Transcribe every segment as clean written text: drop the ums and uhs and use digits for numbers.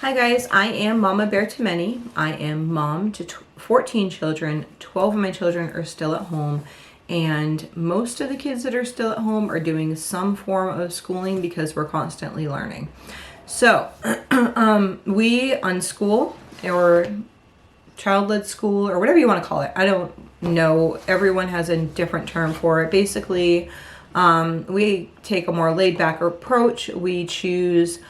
Hi guys, I am Mama Bear to Many. I am mom to 14 children. 12 of my children are still at home, and most of the kids that are still at home are doing some form of schooling because we're constantly learning. So we unschool, or child-led school, or whatever you want to call it. I don't know. Everyone has a different term for it. Basically, we take a more laid-back approach. We choose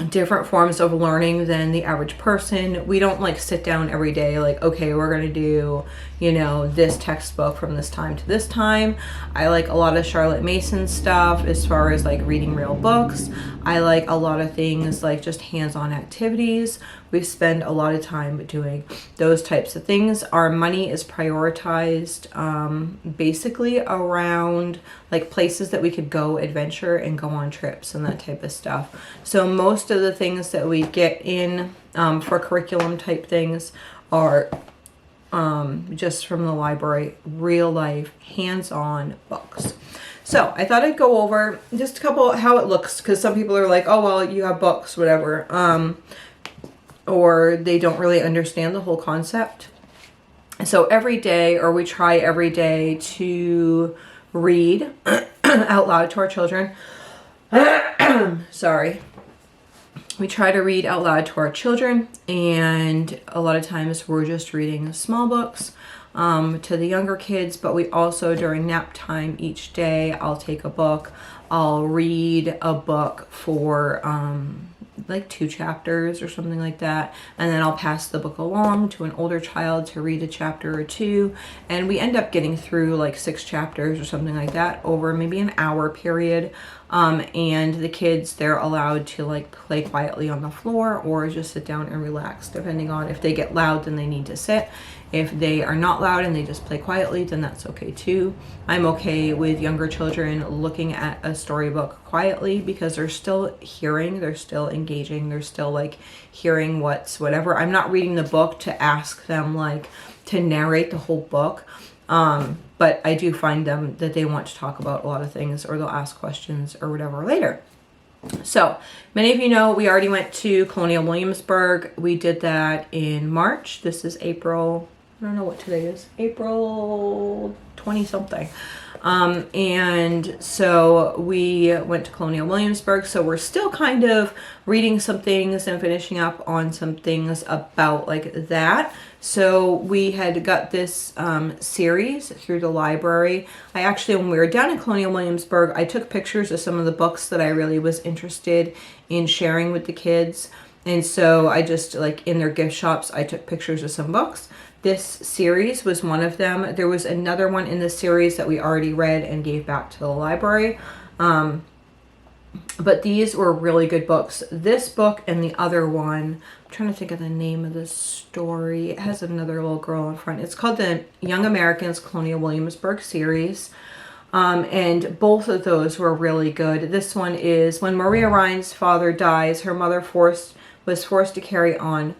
different forms of learning than the average person. We don't like sit down every day like, okay, we're going to do, this textbook from this time to this time. I like a lot of Charlotte Mason stuff as far as like reading real books. I like a lot of things like just hands-on activities. We spend a lot of time doing those types of things. Our money is prioritized basically around like places that we could go adventure and go on trips and that type of stuff. So most of the things that we get in for curriculum type things are just from the library, real life, hands-on books. So I thought I'd go over just a couple how it looks, because some people are like, oh, well, you have books, whatever. Or they don't really understand the whole concept. So every day, or we try every day to read out loud to our children. Sorry. We try to read out loud to our children, and a lot of times we're just reading small books to the younger kids, but we also, during nap time each day, I'll take a book. I'll read a book for like 2 chapters or something like that, and then I'll pass the book along to an older child to read a chapter or 2, and we end up getting through like 6 chapters or something like that over maybe an hour period. And the kids, they're allowed to like play quietly on the floor or just sit down and relax, depending on if they get loud, then they need to sit. If they are not loud and they just play quietly, then that's okay too. I'm okay with younger children looking at a storybook quietly because they're still hearing, they're still engaging, they're still like hearing whatever. I'm not reading the book to ask them like to narrate the whole book. But I do find them that they want to talk about a lot of things, or they'll ask questions or whatever later. So many of you know we already went to Colonial Williamsburg. We did that in March. This is April. I don't know what today is. April 20 something. And so we went to Colonial Williamsburg. So we're still kind of reading some things and finishing up on some things about like that. So we had got this series through the library. I actually, when we were down in Colonial Williamsburg, I took pictures of some of the books that I really was interested in sharing with the kids. And so I just, like in their gift shops, I took pictures of some books. This series was one of them. There was another one in the series that we already read and gave back to the library. But these were really good books. This book and the other one, I'm trying to think of the name of the story. It has another little girl in front. It's called the Young Americans Colonial Williamsburg series. And both of those were really good. This one is when Maria Ryan's father dies, her mother was forced to carry on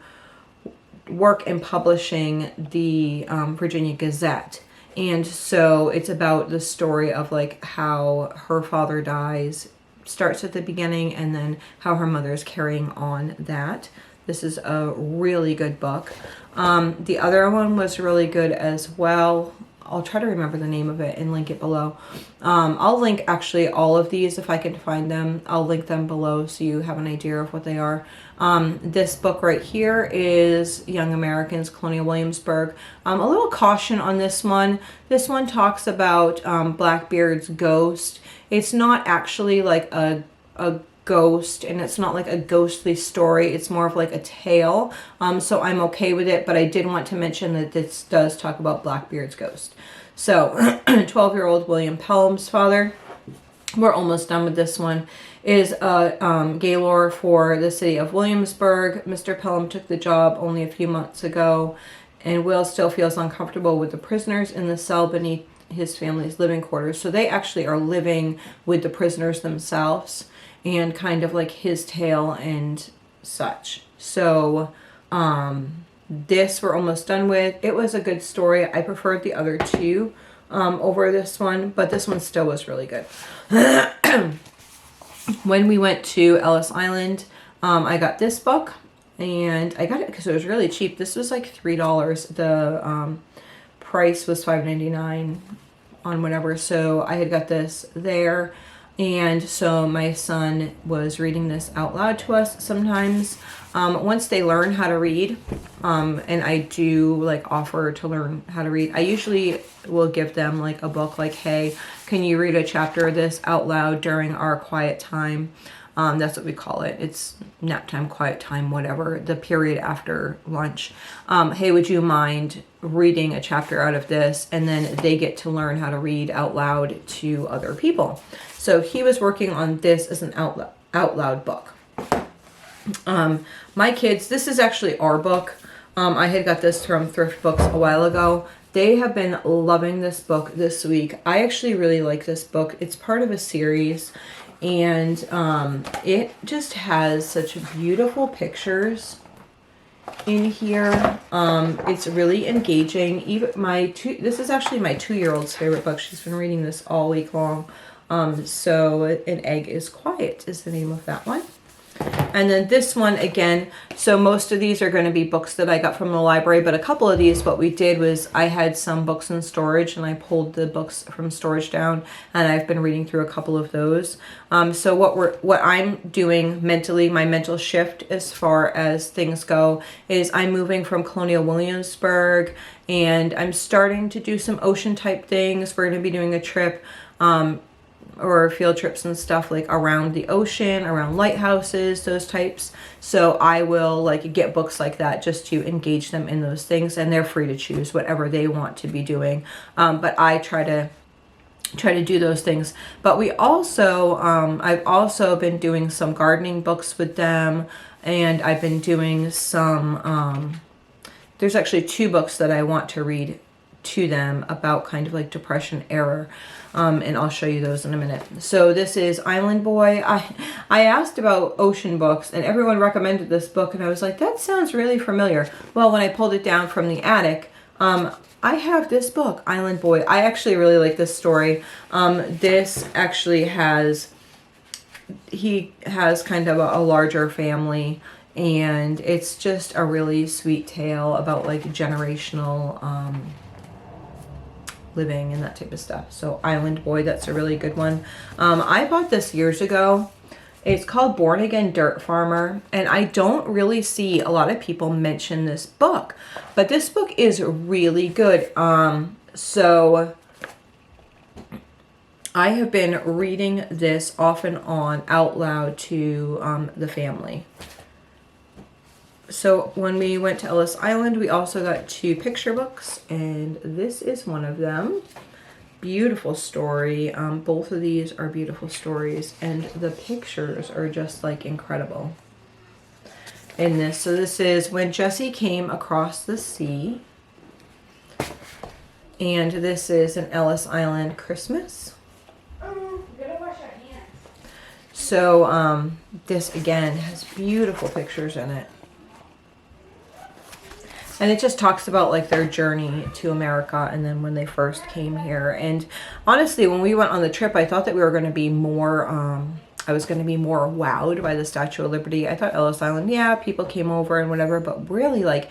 work in publishing the Virginia Gazette. And so it's about the story of like how her father dies, starts at the beginning, and then how her mother is carrying on that. This is a really good book. The other one was really good as well. I'll try to remember the name of it and link it below. I'll link actually all of these if I can find them. I'll link them below so you have an idea of what they are. This book right here is Young Americans Colonial Williamsburg. A little caution on this one. This one talks about Blackbeard's ghost. It's not actually like a ghost, and it's not like a ghostly story. It's more of like a tale. So I'm okay with it, but I did want to mention that this does talk about Blackbeard's ghost. So 12-year-old William Pelham's father, we're almost done with this one, is a gaoler for the city of Williamsburg. Mr. Pelham took the job only a few months ago, and Will still feels uncomfortable with the prisoners in the cell beneath his family's living quarters. So they actually are living with the prisoners themselves, and kind of like his tale and such. So this we're almost done with. It was a good story. I preferred the other two over this one, but this one still was really good. When we went to Ellis Island, I got this book, and I got it because it was really cheap. This was like $3. The price was $5.99 on whatever, so I had got this there. And so my son was reading this out loud to us sometimes. Once they learn how to read, and I do like offer to learn how to read, I usually will give them like a book like, hey, can you read a chapter of this out loud during our quiet time? That's what we call it. It's nap time, quiet time, whatever, the period after lunch. Hey, would you mind reading a chapter out of this? And then they get to learn how to read out loud to other people. So he was working on this as an out loud book. My kids, this is actually our book. I had got this from Thrift Books a while ago. They have been loving this book this week. I actually really like this book. It's part of a series, and it just has such beautiful pictures in here. It's really engaging. Even this is actually my 2-year-old's favorite book. She's been reading this all week long. So An Egg is Quiet is the name of that one. And then this one again, so most of these are going to be books that I got from the library, but a couple of these, what we did was I had some books in storage and I pulled the books from storage down, and I've been reading through a couple of those. So what I'm doing mentally, my mental shift as far as things go, is I'm moving from Colonial Williamsburg, and I'm starting to do some ocean type things. We're going to be doing a trip, or field trips and stuff like around the ocean, around lighthouses, those types. So I will like get books like that just to engage them in those things, and they're free to choose whatever they want to be doing. But I try to do those things. But we also, I've also been doing some gardening books with them, and I've been doing some, there's actually 2 books that I want to read to them about kind of like depression era. And I'll show you those in a minute. So this is Island Boy. I asked about ocean books, and everyone recommended this book, and I was like, that sounds really familiar. Well, when I pulled it down from the attic, I have this book, Island Boy. I actually really like this story. This actually he has kind of a larger family, and it's just a really sweet tale about like generational living and that type of stuff. So Island Boy, that's a really good one. I bought this years ago. It's called Born Again Dirt Farmer, and I don't really see a lot of people mention this book, but this book is really good. So I have been reading this off and on out loud to the family. So when we went to Ellis Island, we also got 2 picture books, and this is one of them. Beautiful story. Both of these are beautiful stories, and the pictures are just like incredible in this. So this is When Jessie Came Across the Sea, and this is an Ellis Island Christmas. So this again has beautiful pictures in it. And it just talks about like their journey to America and then when they first came here. And honestly, when we went on the trip, I thought that we were going to be more, I was going to be more wowed by the Statue of Liberty. I thought Ellis Island, yeah, people came over and whatever, but really like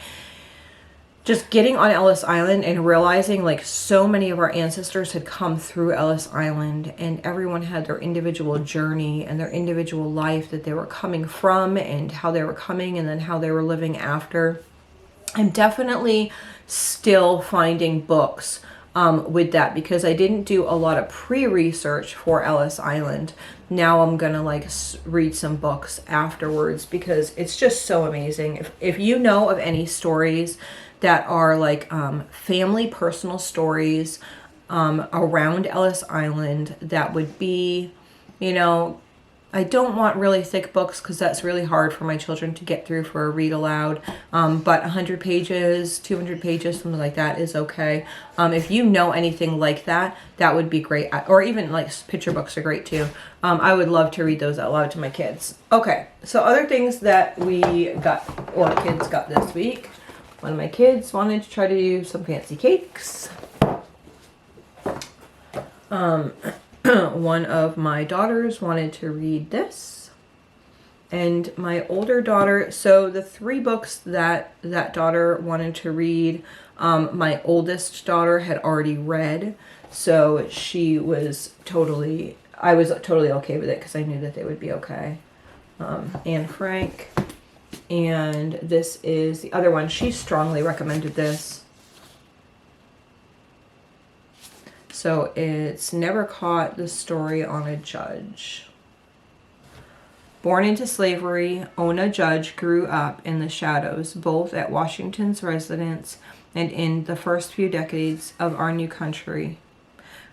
just getting on Ellis Island and realizing like so many of our ancestors had come through Ellis Island, and everyone had their individual journey and their individual life that they were coming from and how they were coming and then how they were living after. I'm definitely still finding books with that because I didn't do a lot of pre-research for Ellis Island. Now I'm gonna like read some books afterwards because it's just so amazing. If you know of any stories that are like family personal stories around Ellis Island, that would be, you know, I don't want really thick books because that's really hard for my children to get through for a read aloud. But 100 pages, 200 pages, something like that is okay. If you know anything like that, that would be great. Or even like picture books are great too. I would love to read those out loud to my kids. Okay, so other things that we got, or kids got this week. One of my kids wanted to try to do some fancy cakes. One of my daughters wanted to read this. And my older daughter, so the 3 books that daughter wanted to read, my oldest daughter had already read. So she was totally, I was totally okay with it because I knew that they would be okay. Anne Frank. And this is the other one. She strongly recommended this. So it's Never Caught, the story Ona Judge. Born into slavery, Ona Judge grew up in the shadows, both at Washington's residence and in the first few decades of our new country.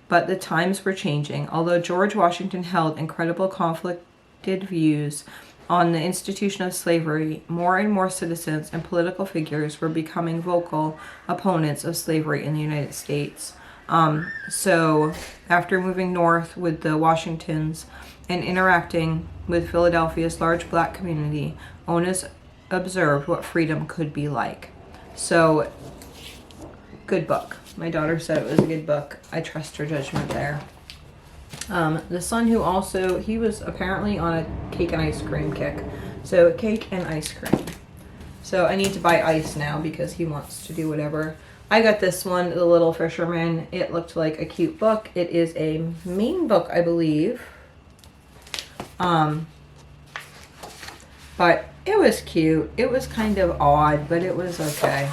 But the times were changing. Although George Washington held incredible conflicted views on the institution of slavery, more and more citizens and political figures were becoming vocal opponents of slavery in the United States. So after moving north with the Washingtons and interacting with Philadelphia's large black community, Ona's observed what freedom could be like. So, good book. My daughter said it was a good book. I trust her judgment there. The son who also, he was apparently on a cake and ice cream kick. So, cake and ice cream. So, I need to buy ice now because he wants to do whatever. I got this one, The Little Fisherman. It looked like a cute book. It is a Maine book, I believe. But it was cute. It was kind of odd, but it was okay.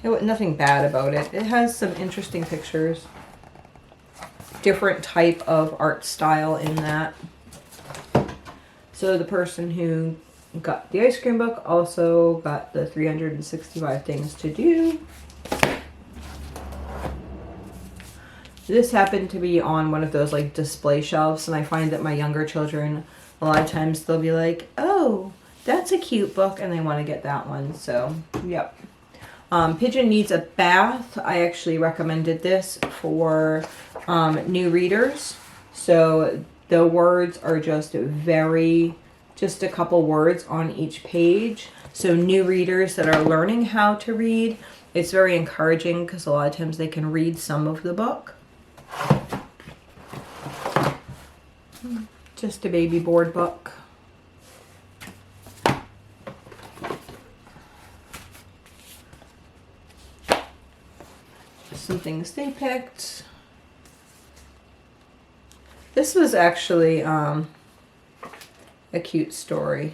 It was nothing bad about it. It has some interesting pictures. Different type of art style in that. So the person who got the ice cream book also got the 365 Things to Do. This happened to be on one of those like display shelves, and I find that my younger children, a lot of times they'll be like, oh, that's a cute book, and they want to get that one. So, yep. Pigeon Needs a Bath. I actually recommended this for new readers. So the words are just a couple words on each page. So new readers that are learning how to read, it's very encouraging because a lot of times they can read some of the book. Just a baby board book. Some things they picked. This was actually a cute story.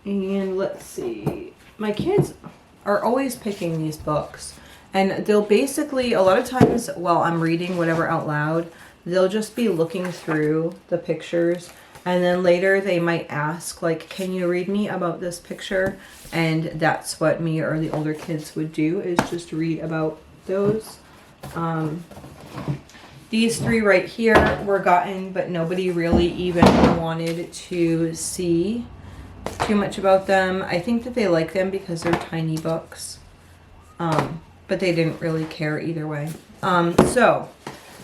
And let's see. My kids are always picking these books. And they'll basically, a lot of times while I'm reading whatever out loud, they'll just be looking through the pictures. And then later they might ask, like, can you read me about this picture? And that's what me or the older kids would do, is just read about those. These 3 right here were gotten, but nobody really even wanted to see too much about them. I think that they like them because they're tiny books. But they didn't really care either way. So,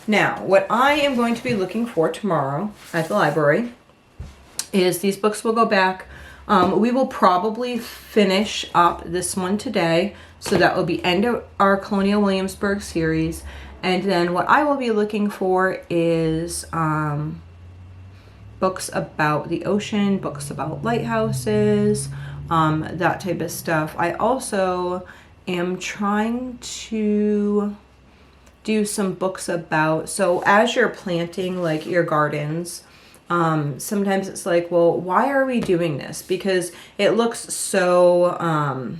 now, what I am going to be looking for tomorrow at the library is these books will go back. We will probably finish up this one today. So that will be end of our Colonial Williamsburg series. And then what I will be looking for is books about the ocean, books about lighthouses, that type of stuff. I also am trying to do some books about, so as you're planting like your gardens, sometimes it's like, well, why are we doing this? Because it looks so,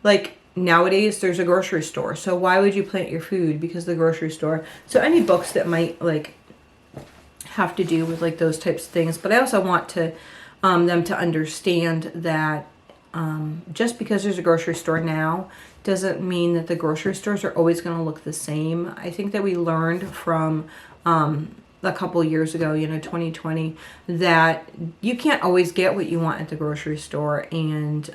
like nowadays there's a grocery store. So why would you plant your food? Because the grocery store. So any books that might like have to do with like those types of things. But I also want to, them to understand that just because there's a grocery store now doesn't mean that the grocery stores are always going to look the same. I think that we learned from a couple years ago, 2020, that you can't always get what you want at the grocery store, and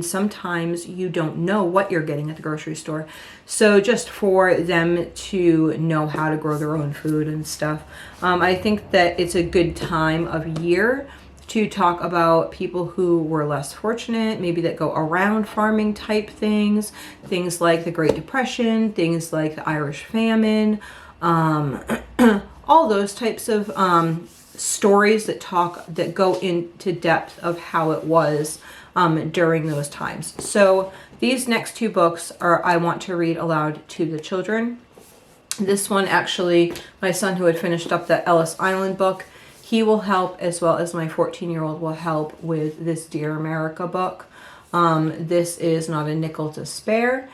sometimes you don't know what you're getting at the grocery store. So just for them to know how to grow their own food and stuff, I think that it's a good time of year to talk about people who were less fortunate, maybe that go around farming type things like the Great Depression, things like the Irish Famine, all those types of stories that go into depth of how it was during those times. So these next two books I want to read aloud to the children. This one, actually, my son who had finished up the Ellis Island book, he will help, as well as my 14-year-old will help with this Dear America book. This is Not a Nickel to Spare.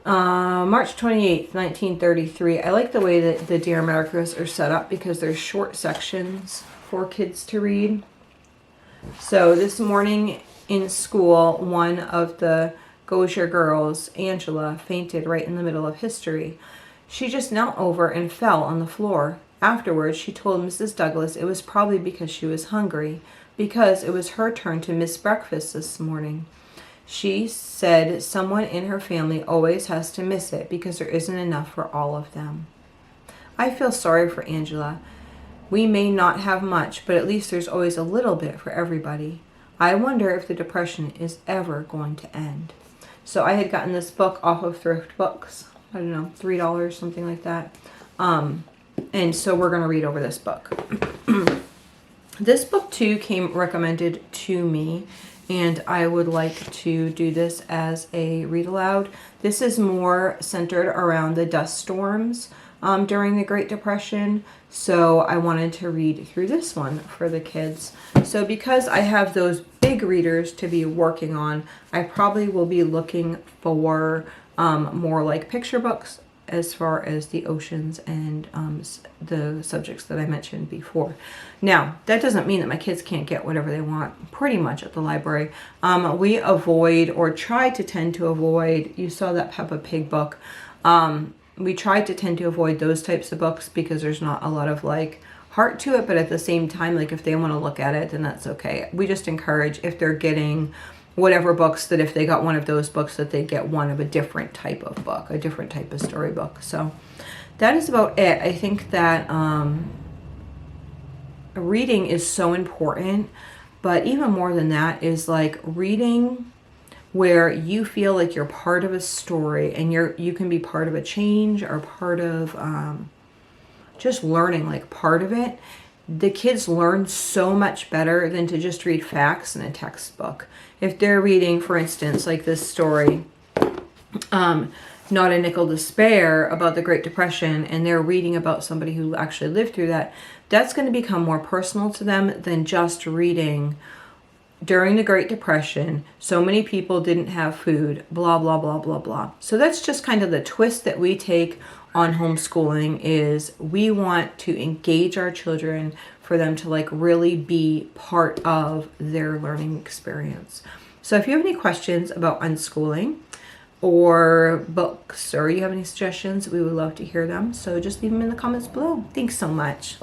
March 28th, 1933. I like the way that the Dear Americas are set up because there's short sections for kids to read. So this morning in school, one of the Gosier girls, Angela, fainted right in the middle of history. She just knelt over and fell on the floor. Afterwards, she told Mrs. Douglas it was probably because she was hungry, because it was her turn to miss breakfast this morning. She said someone in her family always has to miss it because there isn't enough for all of them. I feel sorry for Angela. We may not have much, but at least there's always a little bit for everybody. I wonder if the Depression is ever going to end. So I had gotten this book off of Thrift Books. I don't know, $3, something like that. And so we're going to read over this book. This book too came recommended to me, and I would like to do this as a read aloud. This is more centered around the dust storms during the Great Depression, so I wanted to read through this one for the kids. So because I have those big readers to be working on, I probably will be looking for more like picture books as far as the oceans and the subjects that I mentioned before. Now, that doesn't mean that my kids can't get whatever they want pretty much at the library. We avoid, or try to tend to avoid, you saw that Peppa Pig book. We try to tend to avoid those types of books because there's not a lot of like heart to it, but at the same time, like if they want to look at it, then that's okay. We just encourage, if they're getting whatever books, that if they got one of those books, that they get one of a different type of book, a different type of storybook. So that is about it. I think that reading is so important, but even more than that is like reading where you feel like you're part of a story, and you can be part of a change, or part of just learning, like part of it. The kids learn so much better than to just read facts in a textbook. If they're reading, for instance, like this story, Not a Nickel to Spare, about the Great Depression, and they're reading about somebody who actually lived through that, that's going to become more personal to them than just reading during the Great Depression, so many people didn't have food, blah, blah, blah, blah, blah. So that's just kind of the twist that we take on homeschooling, is we want to engage our children for them to like really be part of their learning experience. So if you have any questions about unschooling or books, or you have any suggestions, we would love to hear them. So just leave them in the comments below. Thanks so much.